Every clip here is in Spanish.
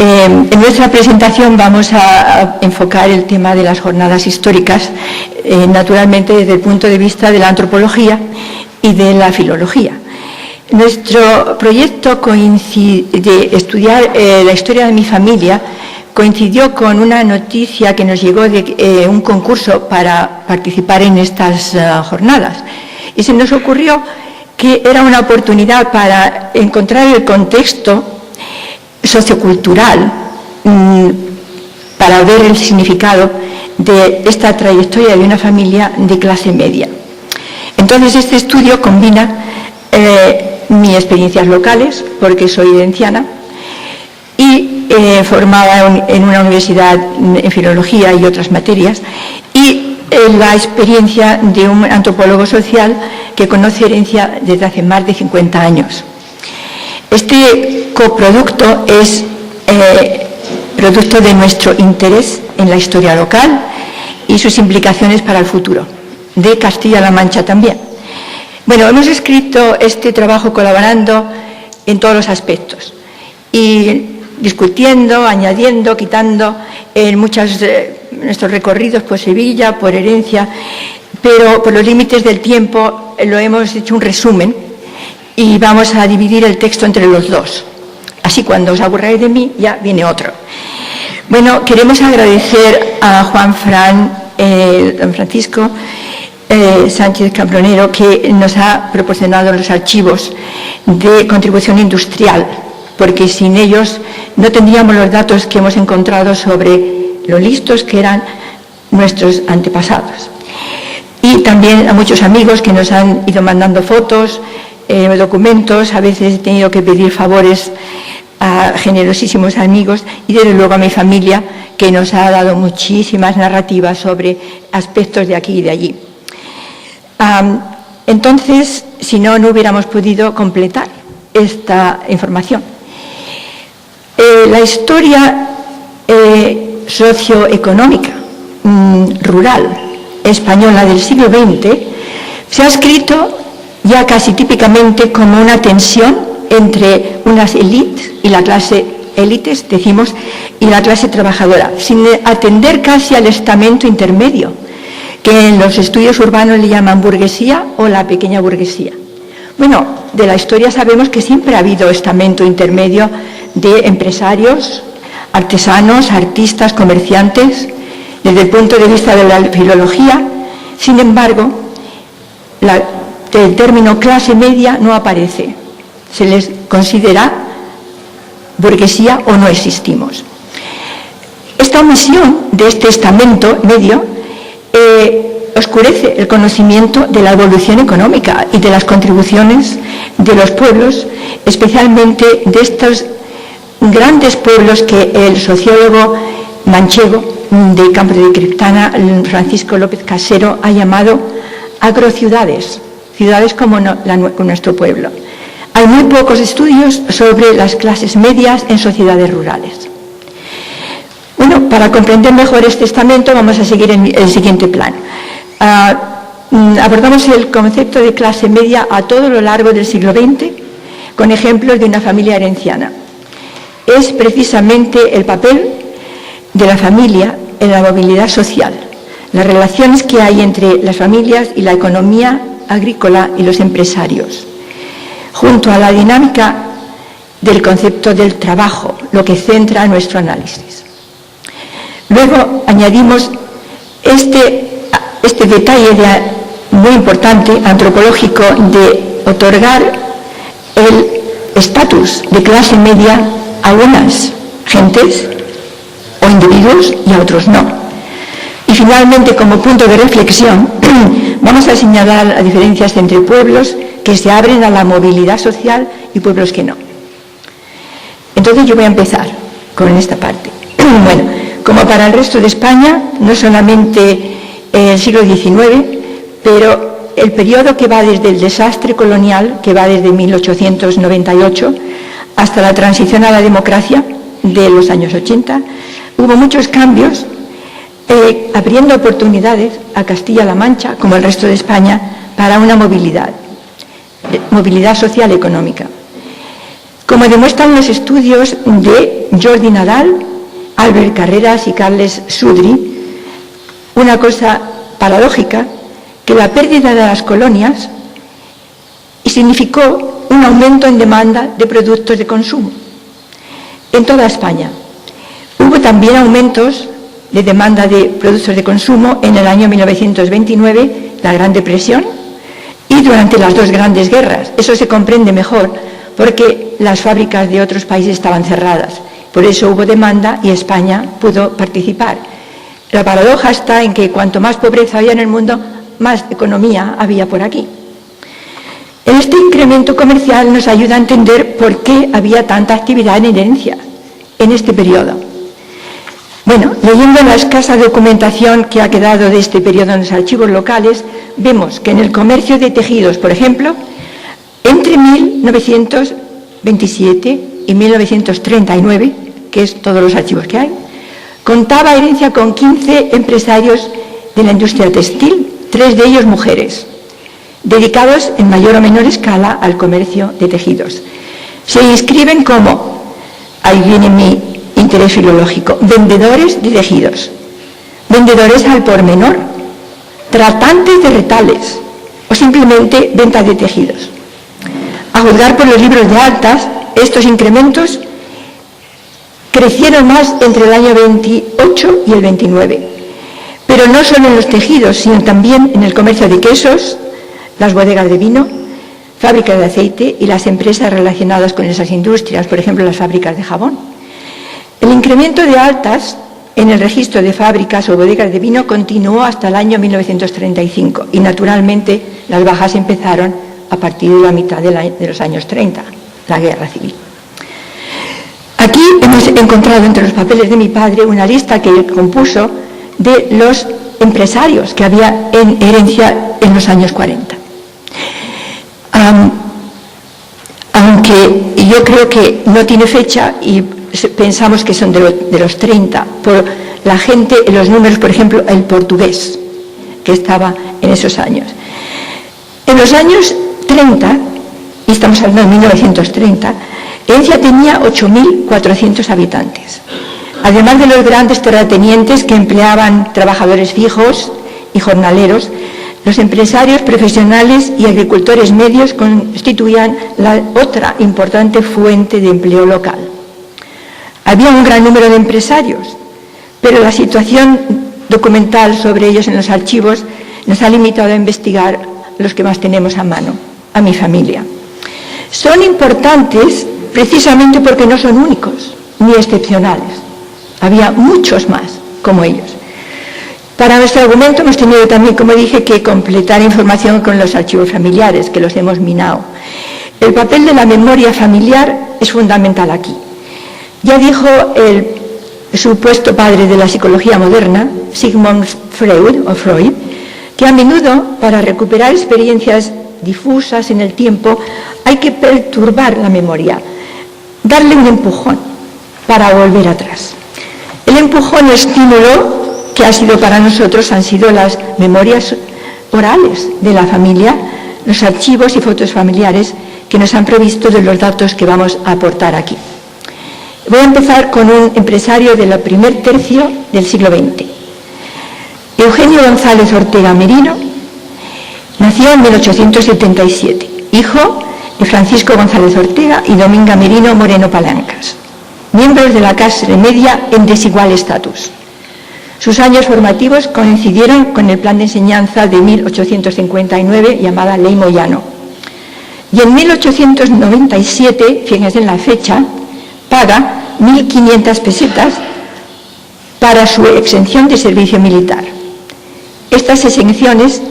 En nuestra presentación vamos a enfocar el tema de las jornadas históricas, naturalmente desde el punto de vista de la antropología y de la filología. Nuestro proyecto de estudiar la historia de mi familia coincidió con una noticia que nos llegó de un concurso para participar en estas jornadas. Y se nos ocurrió que era una oportunidad para encontrar el contexto sociocultural para ver el significado de esta trayectoria de una familia de clase media. Entonces, este estudio combina mis experiencias locales, porque soy herenciana, y formada en una universidad en filología y otras materias, y la experiencia de un antropólogo social que conoce herencia desde hace más de 50 años. Este coproducto es producto de nuestro interés en la historia local y sus implicaciones para el futuro, de Castilla-La Mancha también. Bueno, hemos escrito este trabajo colaborando en todos los aspectos y discutiendo, añadiendo, quitando en muchos de nuestros recorridos por Sevilla, por herencia, pero por los límites del tiempo lo hemos hecho un resumen y vamos a dividir el texto entre los dos. Así cuando os aburráis de mí ya viene otro. Bueno, queremos agradecer a Juan don Francisco Sánchez Cambronero, que nos ha proporcionado los archivos de contribución industrial, porque sin ellos no tendríamos los datos que hemos encontrado sobre lo listos que eran nuestros antepasados. Y también a muchos amigos que nos han ido mandando fotos, documentos. A veces he tenido que pedir favores a generosísimos amigos y desde luego a mi familia, que nos ha dado muchísimas narrativas sobre aspectos de aquí y de allí. Entonces, si no, no hubiéramos podido completar esta información. La historia socioeconómica rural española del siglo XX se ha escrito ya casi típicamente como una tensión entre unas élites y la clase élites, decimos, y la clase trabajadora, sin atender casi al estamento intermedio, que en los estudios urbanos le llaman burguesía o la pequeña burguesía. Bueno, de la historia sabemos que siempre ha habido estamento intermedio de empresarios, artesanos, artistas, comerciantes. Desde el punto de vista de la filología, sin embargo, el término clase media no aparece. Se les considera burguesía o no existimos. Esta omisión de este estamento medio oscurece el conocimiento de la evolución económica y de las contribuciones de los pueblos, especialmente de estos grandes pueblos que el sociólogo manchego de Campo de Criptana, Francisco López Casero, ha llamado agrociudades, ciudades como nuestro pueblo. Hay muy pocos estudios sobre las clases medias en sociedades rurales. Bueno, para comprender mejor este estamento vamos a seguir en el siguiente plan. Abordamos el concepto de clase media a todo lo largo del siglo XX con ejemplos de una familia herenciana. Es precisamente el papel de la familia en la movilidad social, las relaciones que hay entre las familias y la economía agrícola y los empresarios, junto a la dinámica del concepto del trabajo, lo que centra nuestro análisis. Luego añadimos este detalle muy importante, antropológico, de otorgar el estatus de clase media a unas gentes o individuos y a otros no. Y finalmente, como punto de reflexión, vamos a señalar las diferencias entre pueblos que se abren a la movilidad social y pueblos que no. Entonces yo voy a empezar con esta parte. Bueno, como para el resto de España, no solamente el siglo XIX, pero el periodo que va desde el desastre colonial, que va desde 1898, hasta la transición a la democracia, de los años 80, hubo muchos cambios, abriendo oportunidades a Castilla-La Mancha, como el resto de España, para una movilidad social y económica. Como demuestran los estudios de Jordi Nadal, Albert Carreras y Carles Sudri, una cosa paradójica, que la pérdida de las colonias significó un aumento en demanda de productos de consumo en toda España. Hubo también aumentos de demanda de productos de consumo en el año 1929, la Gran Depresión, y durante las dos grandes guerras. Eso se comprende mejor porque las fábricas de otros países estaban cerradas. Por eso hubo demanda y España pudo participar. La paradoja está en que cuanto más pobreza había en el mundo, más economía había por aquí. Este incremento comercial nos ayuda a entender por qué había tanta actividad en herencia en este periodo. Bueno, leyendo la escasa documentación que ha quedado de este periodo en los archivos locales, vemos que en el comercio de tejidos, por ejemplo, entre 1927 y 1939, que es todos los archivos que hay, contaba herencia con 15 empresarios de la industria textil, 3 de ellos mujeres, dedicados en mayor o menor escala al comercio de tejidos. Se inscriben como, ahí viene mi interés filológico, vendedores de tejidos, vendedores al por menor, tratantes de retales o simplemente venta de tejidos. A juzgar por los libros de actas, estos incrementos crecieron más entre el año 28 y el 29, pero no solo en los tejidos, sino también en el comercio de quesos, las bodegas de vino, fábricas de aceite y las empresas relacionadas con esas industrias, por ejemplo, las fábricas de jabón. El incremento de altas en el registro de fábricas o bodegas de vino continuó hasta el año 1935 y, naturalmente, las bajas empezaron a partir de la mitad de los años 30, la Guerra Civil. Aquí hemos encontrado entre los papeles de mi padre una lista que él compuso de los empresarios que había en herencia en los años 40. Aunque yo creo que no tiene fecha y pensamos que son de los 30, por la gente, en los números, por ejemplo, el portugués, que estaba en esos años. En los años 30, y estamos hablando de 1930, Herencia tenía 8.400 habitantes, además de los grandes terratenientes que empleaban trabajadores fijos y jornaleros. Los empresarios profesionales y agricultores medios constituían la otra importante fuente de empleo local. Había un gran número de empresarios, pero la situación documental sobre ellos en los archivos nos ha limitado a investigar los que más tenemos a mano, a mi familia. Son importantes precisamente porque no son únicos ni excepcionales. Había muchos más como ellos. Para nuestro argumento hemos tenido también, como dije, que completar información con los archivos familiares, que los hemos minado. El papel de la memoria familiar es fundamental aquí. Ya dijo el supuesto padre de la psicología moderna, Sigmund Freud, que a menudo, para recuperar experiencias difusas en el tiempo, hay que perturbar la memoria, darle un empujón para volver atrás. El empujón o estímulo que ha sido para nosotros han sido las memorias orales de la familia, los archivos y fotos familiares que nos han provisto de los datos que vamos a aportar aquí. Voy a empezar con un empresario del primer tercio del siglo XX. Eugenio González Ortega Merino nació en 1877, hijo de Francisco González Ortega y Dominga Merino Moreno Palancas, miembros de la clase media en desigual estatus. Sus años formativos coincidieron con el plan de enseñanza de 1859 llamada Ley Moyano. Y en 1897, fíjense en la fecha, paga 1.500 pesetas para su exención de servicio militar. Estas exenciones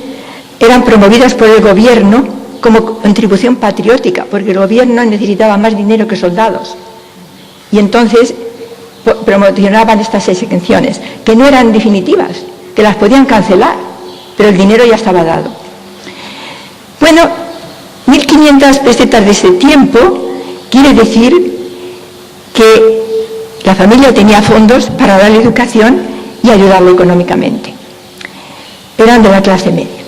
eran promovidas por el gobierno como contribución patriótica, porque el gobierno necesitaba más dinero que soldados. Y entonces promocionaban estas exenciones, que no eran definitivas, que las podían cancelar, pero el dinero ya estaba dado. Bueno, 1.500 pesetas de ese tiempo quiere decir que La familia tenía fondos para darle educación y ayudarle económicamente. Eran de la clase media.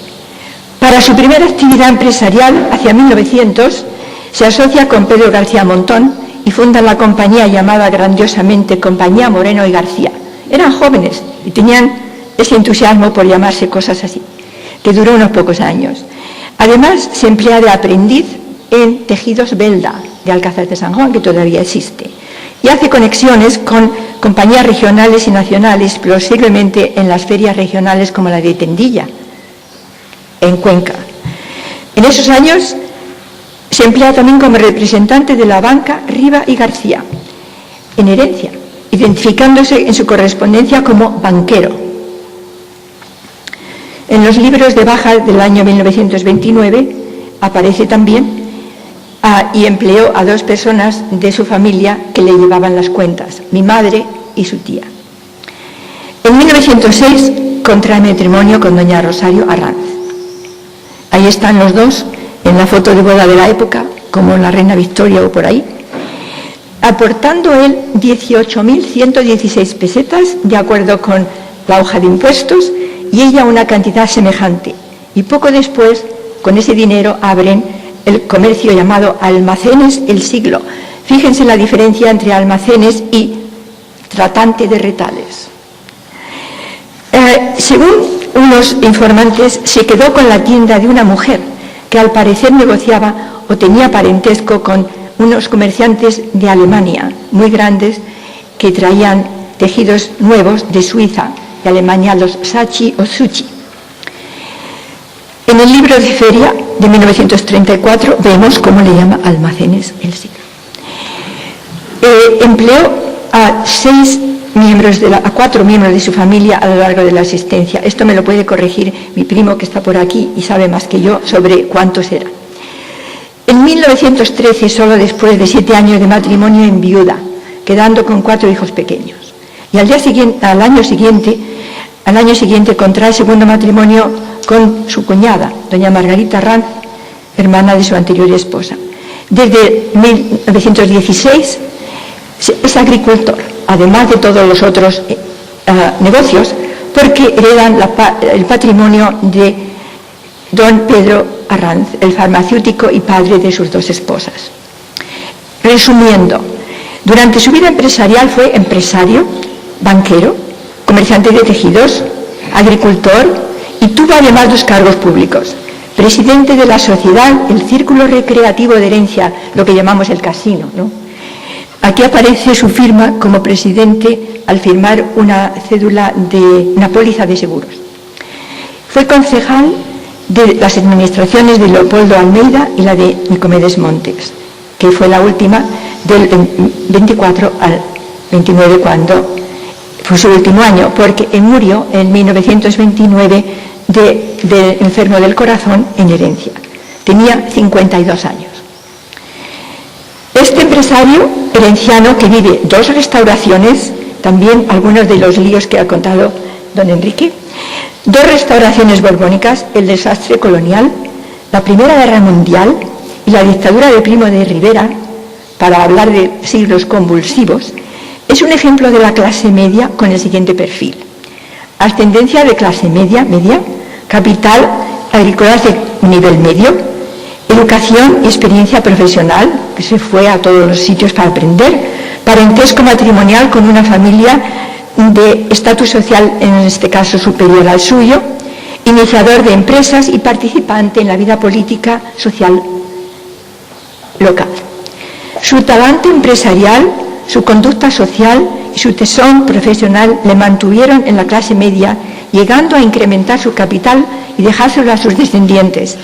Para su primera actividad empresarial, hacia 1900, se asocia con Pedro García Montón y fundan la compañía llamada grandiosamente Compañía Moreno y García. Eran jóvenes y tenían ese entusiasmo por llamarse cosas así, que duró unos pocos años. Además, se emplea de aprendiz en Tejidos Belda, de Alcázar de San Juan, que todavía existe, y hace conexiones con compañías regionales y nacionales, posiblemente en las ferias regionales como la de Tendilla, en Cuenca. En esos años se emplea también como representante de la banca Riva y García, en herencia, identificándose en su correspondencia como banquero. En los libros de baja del año 1929 aparece también y empleó a 2 personas de su familia que le llevaban las cuentas, mi madre y su tía. En 1906 contrae matrimonio con doña Rosario Arranz. Ahí están los dos en la foto de boda de la época, como la reina Victoria o por ahí, aportando él 18.116 pesetas, de acuerdo con la hoja de impuestos, y ella una cantidad semejante. Y poco después, con ese dinero, abren el comercio llamado Almacenes El Siglo. Fíjense la diferencia entre almacenes y tratante de retales. Según unos informantes, se quedó con la tienda de una mujer que al parecer negociaba o tenía parentesco con unos comerciantes de Alemania muy grandes que traían tejidos nuevos de Suiza, de Alemania, los Sachi o Suchi. En el libro de feria de 1934 vemos cómo le llama Almacenes El Siglo. Empleó a 4 miembros de su familia a lo largo de la existencia. Esto me lo puede corregir mi primo que está por aquí y sabe más que yo sobre cuántos eran. En 1913, solo después de 7 años de matrimonio, enviuda, quedando con 4 hijos pequeños. Y al año siguiente contrae segundo matrimonio con su cuñada, doña Margarita Arranz, hermana de su anterior esposa. Desde 1916 es agricultor, además de todos los otros negocios, porque heredan el patrimonio de don Pedro Arranz, el farmacéutico y padre de sus 2 esposas. Resumiendo, durante su vida empresarial fue empresario, banquero, comerciante de tejidos, agricultor y tuvo además 2 cargos públicos. Presidente de la sociedad, el Círculo Recreativo de Herencia, lo que llamamos el casino, ¿no? Aquí aparece su firma como presidente al firmar una cédula de una póliza de seguros. Fue concejal de las administraciones de Leopoldo Almeida y la de Nicomedes Montes, que fue la última del 24 al 29, cuando fue su último año, porque él murió en 1929 de enfermo del corazón en herencia. Tenía 52 años. Este empresario herenciano que vive 2 restauraciones, también algunos de los líos que ha contado don Enrique, 2 restauraciones borbónicas, el desastre colonial, la Primera Guerra Mundial y la dictadura de Primo de Rivera, para hablar de siglos convulsivos, es un ejemplo de la clase media con el siguiente perfil. Ascendencia de clase media, capital agrícola de nivel medio, educación y experiencia profesional, que se fue a todos los sitios para aprender, parentesco matrimonial con una familia de estatus social, en este caso superior al suyo, iniciador de empresas y participante en la vida política social local. Su talante empresarial, su conducta social y su tesón profesional le mantuvieron en la clase media, llegando a incrementar su capital y dejárselo a sus descendientes,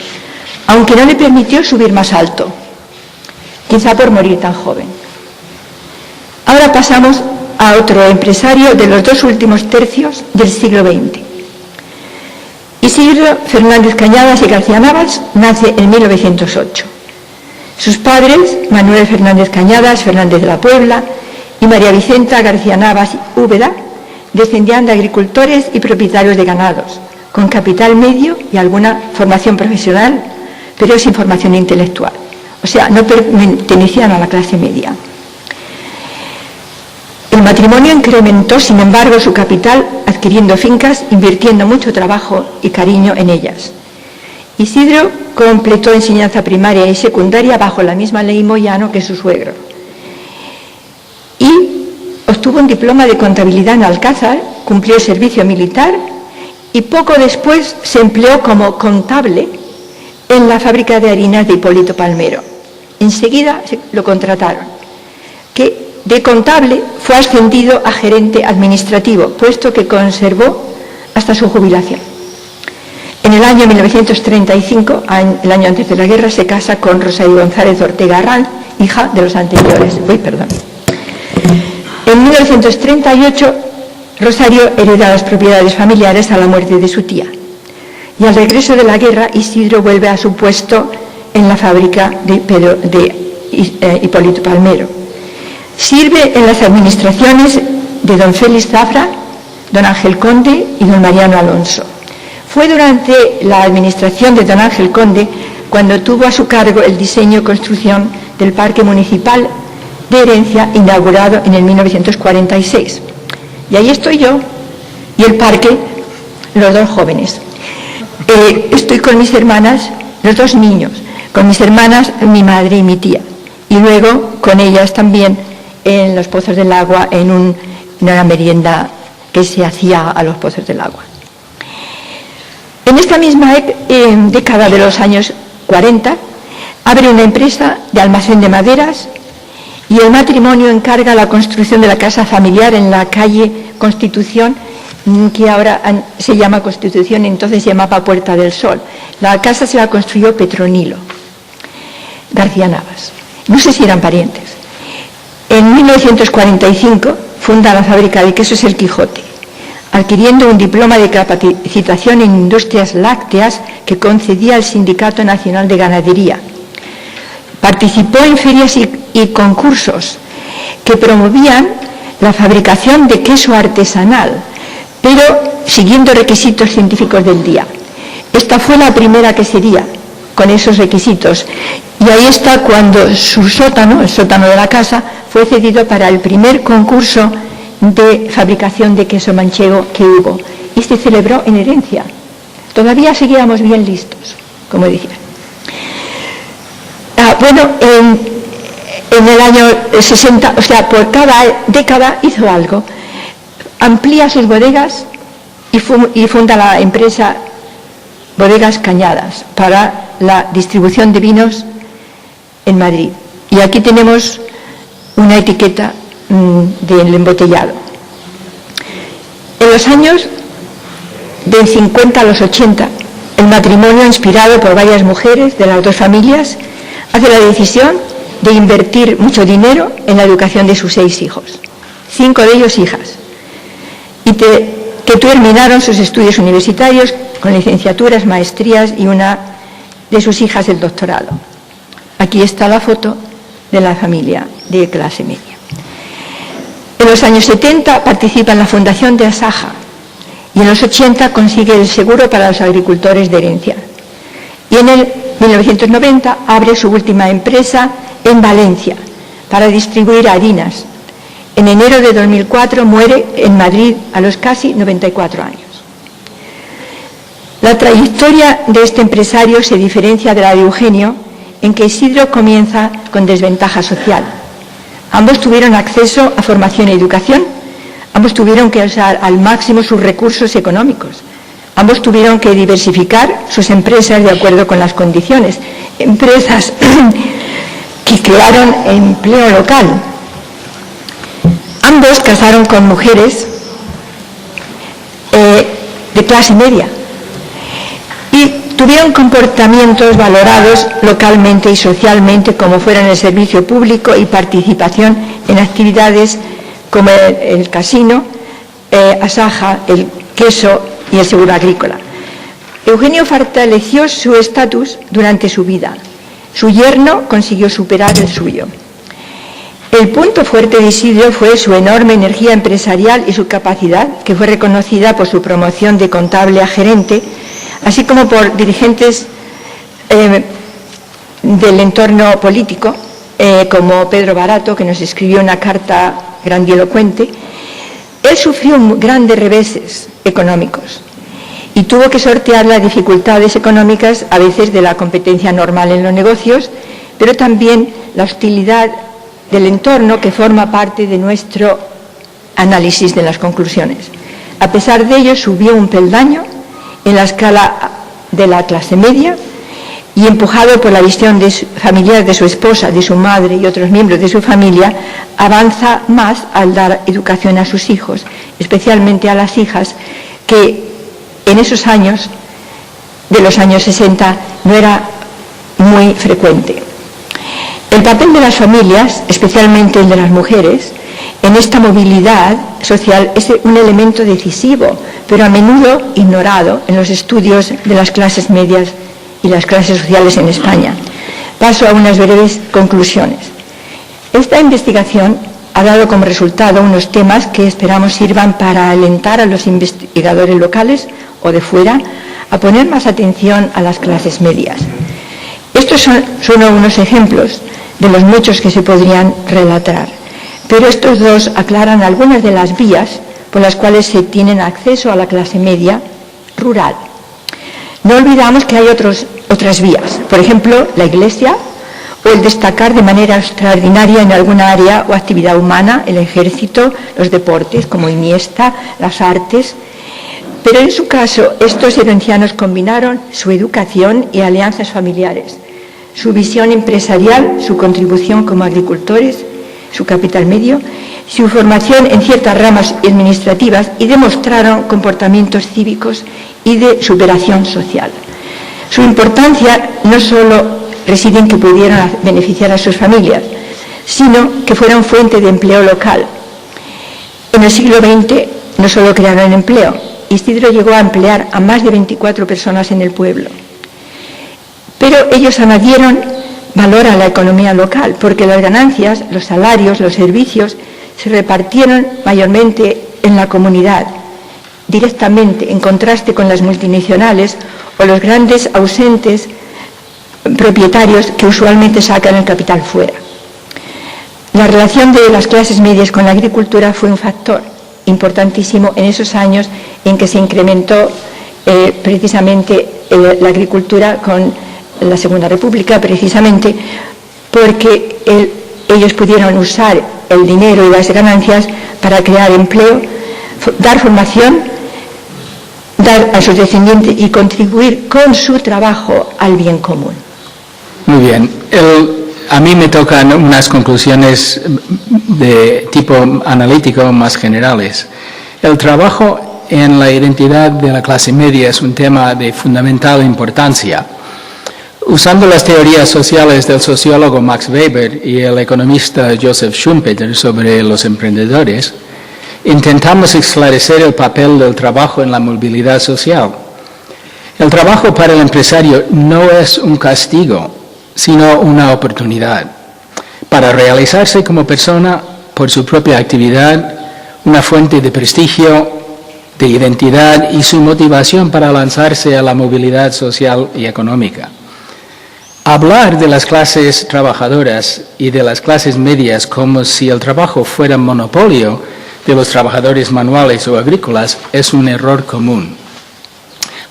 aunque no le permitió subir más alto, quizá por morir tan joven. Ahora pasamos a otro empresario de los 2 últimos tercios del siglo XX. Isidro Fernández Cañadas y García Navas nace en 1908. Sus padres, Manuel Fernández Cañadas, Fernández de la Puebla, y María Vicenta García Navas Úbeda, descendían de agricultores y propietarios de ganados, con capital medio y alguna formación profesional, pero sin formación intelectual. O sea, no pertenecían a la clase media. El matrimonio incrementó, sin embargo, su capital adquiriendo fincas, invirtiendo mucho trabajo y cariño en ellas. Isidro completó enseñanza primaria y secundaria bajo la misma ley Moyano que su suegro. Y obtuvo un diploma de contabilidad en Alcázar, cumplió el servicio militar y poco después se empleó como contable en la fábrica de harinas de Hipólito Palmero. Enseguida lo contrataron, que de contable fue ascendido a gerente administrativo, puesto que conservó hasta su jubilación. En el año 1935, el año antes de la guerra, se casa con Rosario González Ortega Arranz, hija de los anteriores. En 1938, Rosario hereda las propiedades familiares a la muerte de su tía. Y al regreso de la guerra, Isidro vuelve a su puesto en la fábrica de Hipólito Palmero. Sirve en las administraciones de don Félix Zafra, don Ángel Conde y don Mariano Alonso. Fue durante la administración de don Ángel Conde cuando tuvo a su cargo el diseño y construcción del Parque Municipal de Herencia, inaugurado en el 1946. Y ahí estoy yo y el parque, los dos jóvenes. Estoy con mis hermanas, los dos niños, con mis hermanas, mi madre y mi tía. Y luego con ellas también en los Pozos del Agua, en una merienda que se hacía a los Pozos del Agua. En esta misma década de los años 40, abre una empresa de almacén de maderas y el matrimonio encarga la construcción de la casa familiar en la calle Constitución, que ahora se llama Constitución, entonces se llamaba Puerta del Sol. La casa se la construyó Petronilo García Navas. No sé si eran parientes. En 1945 funda la fábrica de quesos El Quijote, adquiriendo un diploma de capacitación en industrias lácteas que concedía el Sindicato Nacional de Ganadería. Participó en ferias y concursos que promovían la fabricación de queso artesanal, pero siguiendo requisitos científicos del día. Esta fue la primera quesería con esos requisitos. Y ahí está cuando su sótano, el sótano de la casa, fue cedido para el primer concurso de fabricación de queso manchego que hubo. Y se celebró en Herencia. Todavía seguíamos bien listos, como decía. En el año 60, o sea, por cada década hizo algo. Amplía sus bodegas y funda la empresa Bodegas Cañadas para la distribución de vinos en Madrid. Y aquí tenemos una etiqueta del embotellado. En los años del 50 a los 80, el matrimonio, inspirado por varias mujeres de las dos familias, hace la decisión de invertir mucho dinero en la educación de sus 6 hijos, 5 de ellos hijas, y que terminaron sus estudios universitarios con licenciaturas, maestrías y una de sus hijas el doctorado. Aquí está la foto de la familia de clase media. En los años 70 participa en la fundación de Asaja y en los 80 consigue el seguro para los agricultores de Herencia. Y en el 1990 abre su última empresa en Valencia para distribuir harinas. En enero de 2004 muere en Madrid a los casi 94 años. La trayectoria de este empresario se diferencia de la de Eugenio en que Isidro comienza con desventaja social. Ambos tuvieron acceso a formación y educación, ambos tuvieron que usar al máximo sus recursos económicos, ambos tuvieron que diversificar sus empresas de acuerdo con las condiciones, empresas que crearon empleo local. Ambos casaron con mujeres de clase media y tuvieron comportamientos valorados localmente y socialmente, como fueron el servicio público y participación en actividades como el casino, Asaja, el queso y el seguro agrícola. Eugenio fortaleció su estatus durante su vida. Su yerno consiguió superar el suyo. El punto fuerte de Isidro fue su enorme energía empresarial y su capacidad, que fue reconocida por su promoción de contable a gerente, así como por dirigentes del entorno político, como Pedro Barato, que nos escribió una carta grandilocuente, él sufrió grandes reveses económicos y tuvo que sortear las dificultades económicas, a veces de la competencia normal en los negocios, pero también la hostilidad del entorno que forma parte de nuestro análisis de las conclusiones. A pesar de ello, subió un peldaño en la escala de la clase media y, empujado por la visión familiar de su esposa, de su madre y otros miembros de su familia, avanza más al dar educación a sus hijos, especialmente a las hijas, que en esos años, de los años 60, no era muy frecuente. El papel de las familias, especialmente el de las mujeres, en esta movilidad social es un elemento decisivo, pero a menudo ignorado en los estudios de las clases medias y las clases sociales en España. Paso a unas breves conclusiones. Esta investigación ha dado como resultado unos temas que esperamos sirvan para alentar a los investigadores locales o de fuera a poner más atención a las clases medias. Estos son solo unos ejemplos de los muchos que se podrían relatar, pero estos dos aclaran algunas de las vías por las cuales se tiene acceso a la clase media rural. No olvidamos que hay otras vías, por ejemplo, la Iglesia o el destacar de manera extraordinaria en alguna área o actividad humana, el ejército, los deportes como Iniesta, las artes. Pero en su caso, estos herencianos combinaron su educación y alianzas familiares, su visión empresarial, su contribución como agricultores, su capital medio, su formación en ciertas ramas administrativas y demostraron comportamientos cívicos y de superación social. Su importancia no solo reside en que pudieran beneficiar a sus familias, sino que fueron fuente de empleo local. En el siglo XX no solo crearon empleo, Isidro llegó a emplear a más de 24 personas en el pueblo. Pero ellos añadieron valor a la economía local, porque las ganancias, los salarios, los servicios se repartieron mayormente en la comunidad, directamente, en contraste con las multinacionales o los grandes ausentes propietarios que usualmente sacan el capital fuera. La relación de las clases medias con la agricultura fue un factor importantísimo en esos años en que se incrementó precisamente la agricultura con la Segunda República, precisamente porque ellos pudieron usar el dinero y las ganancias para crear empleo, dar formación, dar a sus descendientes y contribuir con su trabajo al bien común. Muy bien. A mí me tocan unas conclusiones de tipo analítico más generales. El trabajo en la identidad de la clase media es un tema de fundamental importancia. Usando las teorías sociales del sociólogo Max Weber y el economista Joseph Schumpeter sobre los emprendedores, intentamos esclarecer el papel del trabajo en la movilidad social. El trabajo para el empresario no es un castigo, sino una oportunidad para realizarse como persona por su propia actividad, una fuente de prestigio, de identidad y su motivación para lanzarse a la movilidad social y económica. Hablar de las clases trabajadoras y de las clases medias como si el trabajo fuera monopolio de los trabajadores manuales o agrícolas es un error común.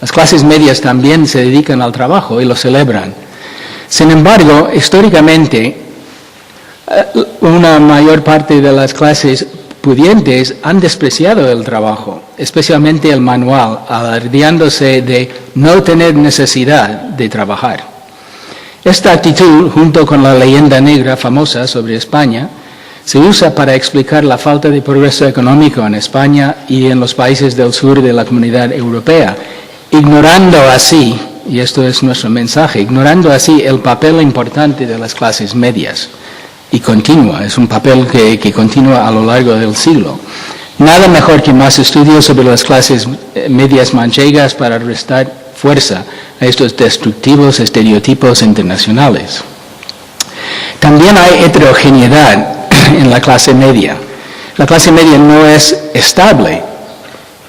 Las clases medias también se dedican al trabajo y lo celebran. Sin embargo, históricamente, una mayor parte de las clases pudientes han despreciado el trabajo, especialmente el manual, alardeándose de no tener necesidad de trabajar. Esta actitud, junto con la leyenda negra famosa sobre España, se usa para explicar la falta de progreso económico en España y en los países del sur de la Comunidad Europea, ignorando así, y esto es nuestro mensaje, ignorando así el papel importante de las clases medias. Y continúa, es un papel que continúa a lo largo del siglo. Nada mejor que más estudios sobre las clases medias manchegas para restar fuerza a estos destructivos estereotipos internacionales. También hay heterogeneidad en la clase media. La clase media no es estable.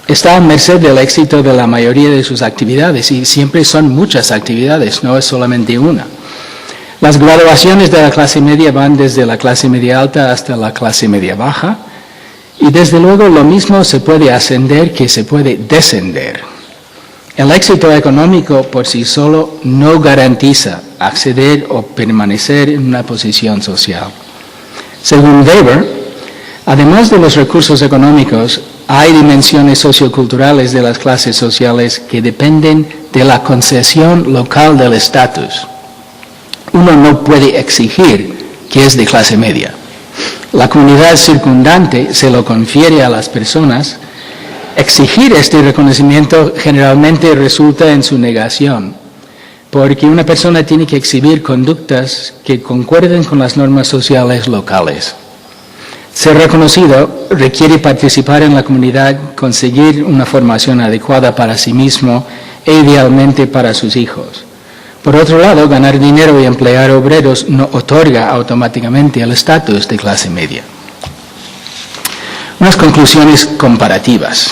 Está a merced del éxito de la mayoría de sus actividades y siempre son muchas actividades, no es solamente una. Las graduaciones de la clase media van desde la clase media alta hasta la clase media baja, Y desde luego lo mismo se puede ascender que se puede descender. El éxito económico por sí solo no garantiza acceder o permanecer en una posición social. Según Weber, además de los recursos económicos, hay dimensiones socioculturales de las clases sociales que dependen de la concesión local del estatus. Uno no puede exigir que es de clase media. La comunidad circundante se lo confiere a las personas. Exigir este reconocimiento generalmente resulta en su negación, porque una persona tiene que exhibir conductas que concuerden con las normas sociales locales. Ser reconocido requiere participar en la comunidad, conseguir una formación adecuada para sí mismo e idealmente para sus hijos. Por otro lado, ganar dinero y emplear obreros no otorga automáticamente el estatus de clase media. Unas conclusiones comparativas.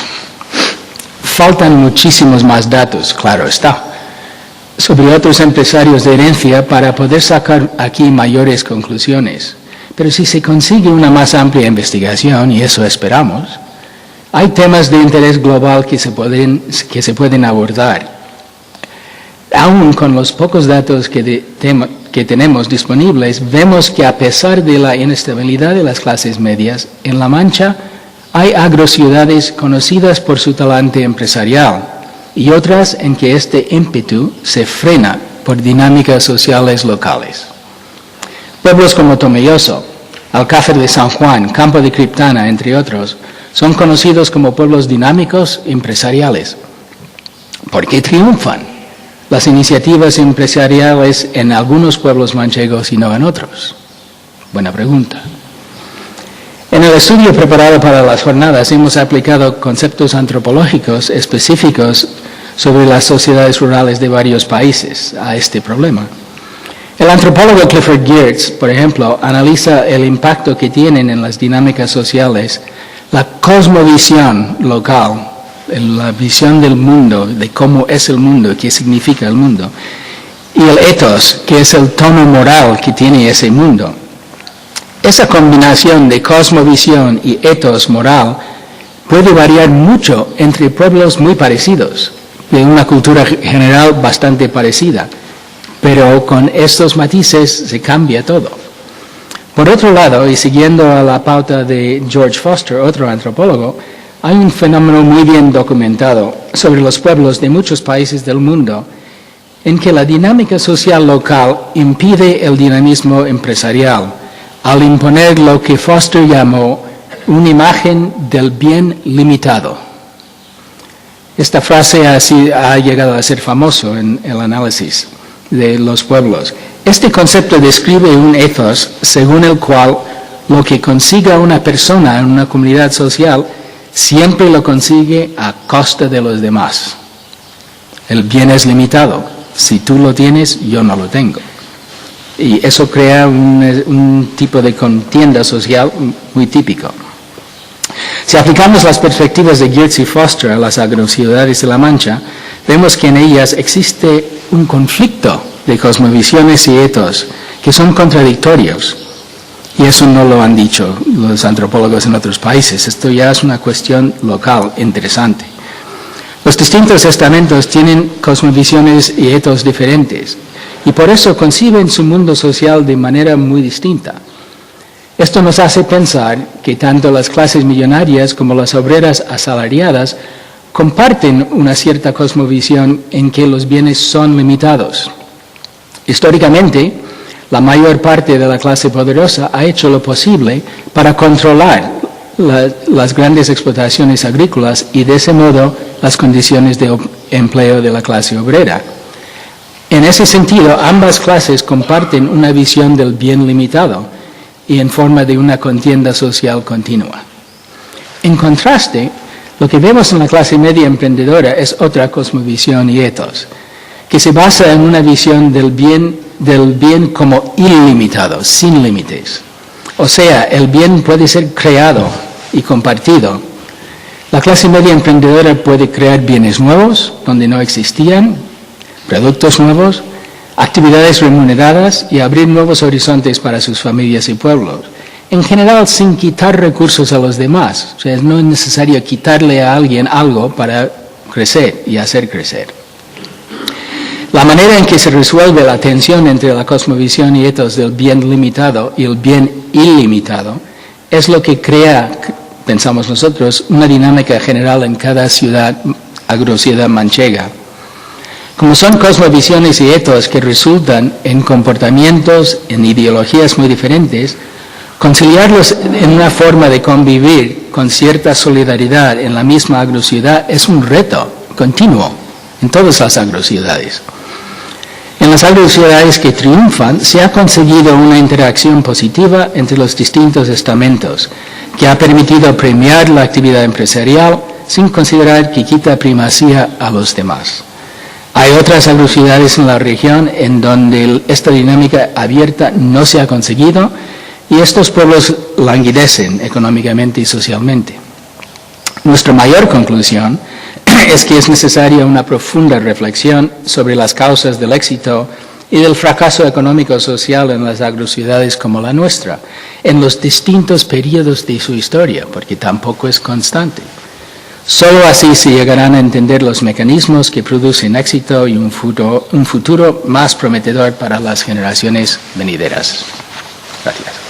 Faltan muchísimos más datos, claro está, sobre otros empresarios de herencia para poder sacar aquí mayores conclusiones. Pero si se consigue una más amplia investigación, y eso esperamos, hay temas de interés global que se pueden abordar. Aún con los pocos datos que tenemos disponibles, vemos que a pesar de la inestabilidad de las clases medias, en La Mancha hay agrociudades conocidas por su talante empresarial y otras en que este ímpetu se frena por dinámicas sociales locales. Pueblos como Tomelloso, Alcácer de San Juan, Campo de Criptana, entre otros, son conocidos como pueblos dinámicos empresariales. ¿Por qué triunfan las iniciativas empresariales en algunos pueblos manchegos y no en otros? Buena pregunta. En el estudio preparado para las jornadas hemos aplicado conceptos antropológicos específicos sobre las sociedades rurales de varios países a este problema. El antropólogo Clifford Geertz, por ejemplo, analiza el impacto que tienen en las dinámicas sociales la cosmovisión local, la visión del mundo, de cómo es el mundo, qué significa el mundo, y el ethos, que es el tono moral que tiene ese mundo. Esa combinación de cosmovisión y ethos moral puede variar mucho entre pueblos muy parecidos, de una cultura general bastante parecida, pero con estos matices se cambia todo. Por otro lado, y siguiendo a la pauta de George Foster, otro antropólogo, hay un fenómeno muy bien documentado sobre los pueblos de muchos países del mundo en que la dinámica social local impide el dinamismo empresarial al imponer lo que Foster llamó una imagen del bien limitado. Esta frase ha llegado a ser famoso en el análisis de los pueblos. Este concepto describe un ethos según el cual lo que consiga una persona en una comunidad social siempre lo consigue a costa de los demás. El bien es limitado. Si tú lo tienes, yo no lo tengo. Y eso crea un tipo de contienda social muy típico. Si aplicamos las perspectivas de Geertz y Foster a las agrociudades de La Mancha, vemos que en ellas existe un conflicto de cosmovisiones y ethos que son contradictorios. Y eso no lo han dicho los antropólogos en otros países. Esto ya es una cuestión local interesante. Los distintos estamentos tienen cosmovisiones y ethos diferentes y por eso conciben su mundo social de manera muy distinta. Esto nos hace pensar que tanto las clases millonarias como las obreras asalariadas comparten una cierta cosmovisión en que los bienes son limitados. Históricamente, la mayor parte de la clase poderosa ha hecho lo posible para controlar las grandes explotaciones agrícolas y de ese modo las condiciones de empleo de la clase obrera. En ese sentido, ambas clases comparten una visión del bien limitado y en forma de una contienda social continua. En contraste, lo que vemos en la clase media emprendedora es otra cosmovisión y ethos, que se basa en una visión del bien como ilimitado, sin límites. O sea, el bien puede ser creado y compartido. La clase media emprendedora puede crear bienes nuevos donde no existían, productos nuevos, actividades remuneradas y abrir nuevos horizontes para sus familias y pueblos. en general sin quitar recursos a los demás. O sea, no es necesario quitarle a alguien algo para crecer y hacer crecer. La manera en que se resuelve la tensión entre la cosmovisión y ethos del bien limitado y el bien ilimitado es lo que crea, pensamos nosotros, una dinámica general en cada ciudad, agrociudad manchega. Como son cosmovisiones y ethos que resultan en comportamientos, en ideologías muy diferentes, conciliarlos en una forma de convivir con cierta solidaridad en la misma agrociudad es un reto continuo en todas las agrociudades. En las agrociudades que triunfan se ha conseguido una interacción positiva entre los distintos estamentos que ha permitido premiar la actividad empresarial sin considerar que quita primacía a los demás. Hay otras agrociudades en la región en donde esta dinámica abierta no se ha conseguido y estos pueblos languidecen económicamente y socialmente. Nuestra mayor conclusión es que es necesaria una profunda reflexión sobre las causas del éxito y del fracaso económico-social en las agrociudades como la nuestra, en los distintos periodos de su historia, porque tampoco es constante. Solo así se llegarán a entender los mecanismos que producen éxito y un futuro más prometedor para las generaciones venideras. Gracias.